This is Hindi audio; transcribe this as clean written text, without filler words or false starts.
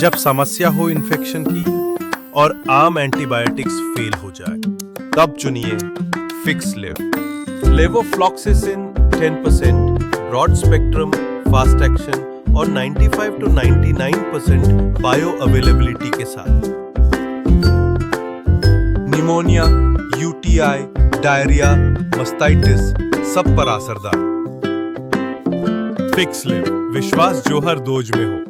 जब समस्या हो इन्फेक्शन की और आम एंटीबायोटिक्स फेल हो जाए, तब चुनिए fix liv. Levofloxacin 10%, broad spectrum, fast action और 95 to 99% बायो अवेलेबिलिटी के साथ। निमोनिया, यूटीआई, डायरिया, मस्टाइटिस सब पर असरदार। फिक्स लिव, विश्वास जो हर डोज में हो।